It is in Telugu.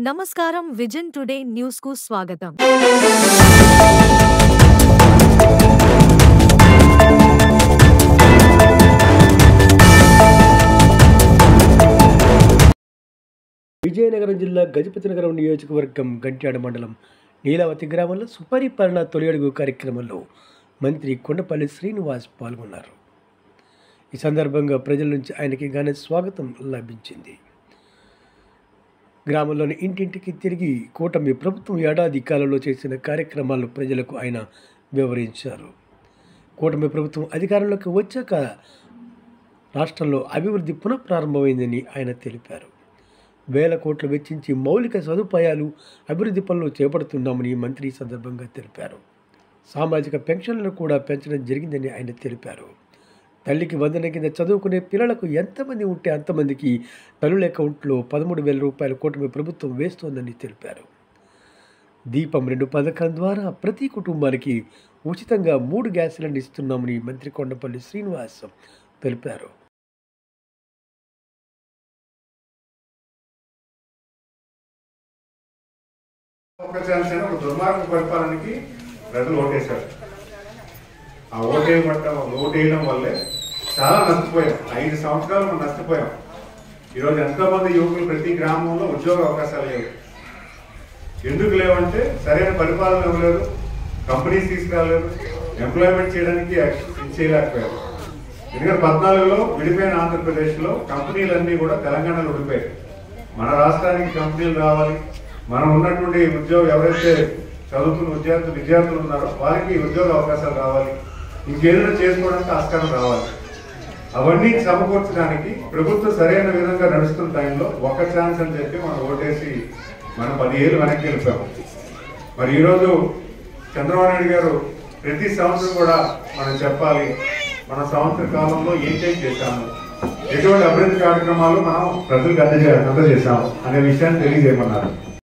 నమస్కారం విజన్ టుడే న్యూస్ కు స్వాగతం. విజయనగరం జిల్లా గజపతినగరం నియోజకవర్గం గంట్యాడ మండలం నీలావతి గ్రామంలో సుపరిపాలన తొలి అడుగు కార్యక్రమంలో మంత్రి కొండపల్లి శ్రీనివాస్ పాల్గొన్నారు. ఈ సందర్భంగా ప్రజల నుంచి ఆయనకి ఘన స్వాగతం లభించింది. గ్రామంలోని ఇంటింటికి తిరిగి కూటమి ప్రభుత్వం ఏడాది కాలంలో చేసిన కార్యక్రమాలను ప్రజలకు ఆయన వివరించారు. కూటమి ప్రభుత్వం అధికారంలోకి వచ్చాక రాష్ట్రంలో అభివృద్ధి పునఃప్రారంభమైందని ఆయన తెలిపారు. వేల కోట్లు వెచ్చించి మౌలిక సదుపాయాలు అభివృద్ధి పనులు చేపడుతున్నామని మంత్రి ఈ సందర్భంగా తెలిపారు. సామాజిక పెన్షన్లను కూడా పెంచడం జరిగిందని ఆయన తెలిపారు. తల్లికి వందన కింద చదువుకునే పిల్లలకు ఎంతమంది ఉంటే అంతమందికి తల్లుల అకౌంట్లో 13,000 రూపాయల కూటమి ప్రభుత్వం వేస్తోందని తెలిపారు. దీపం 2 పథకం ద్వారా ప్రతి కుటుంబానికి ఉచితంగా 3 గ్యాస్ సిలిండర్లు ఇస్తున్నామని మంత్రి కొండపల్లి శ్రీనివాస్ తెలిపారు. ఒక దుర్మార్గ పరిపాలనకి ప్రజలు ఓటేశారు. ఆ ఓటేయడం వల్లే చాలా నష్టపోయాం. 5 సంవత్సరాలు మనం నష్టపోయాం. ఈరోజు ఎంతోమంది యువకులు ప్రతి గ్రామంలో ఉద్యోగ అవకాశాలు లేవు. ఎందుకు లేవంటే సరైన పరిపాలన ఇవ్వలేదు, కంపెనీస్ తీసుకురాలేదు, ఎంప్లాయ్మెంట్ చేయలేకపోయారు. ఎందుకంటే 14లో విడిపోయిన ఆంధ్రప్రదేశ్లో కంపెనీలన్నీ కూడా తెలంగాణలో విడిపోయాయి. మన రాష్ట్రానికి కంపెనీలు రావాలి, మనం ఉన్నటువంటి ఉద్యోగం ఎవరైతే చదువుతున్న విద్యార్థులు ఉన్నారో వారికి ఉద్యోగ అవకాశాలు రావాలి, ఇంకేదైనా చేసుకోవడానికి ఆస్కారం రావాలి. అవన్నీ సమకూర్చడానికి ప్రభుత్వం సరైన విధంగా నడుస్తున్న టైంలో ఒక ఛాన్స్ అని చెప్పి మనం ఓటేసి మనం 10 ఏళ్ళు వెనక్కి వెళ్ళిపోయాము. మరి ఈరోజు చంద్రబాబు నాయుడు గారు ప్రతి సంవత్సరం కూడా మనం చెప్పాలి, మన సంవత్సర కాలంలో ఏం చేశాము, ఎటువంటి అభివృద్ధి కార్యక్రమాలు మనం ప్రజలకు అందజేశాము అనే విషయాన్ని తెలియజేయమన్నారు.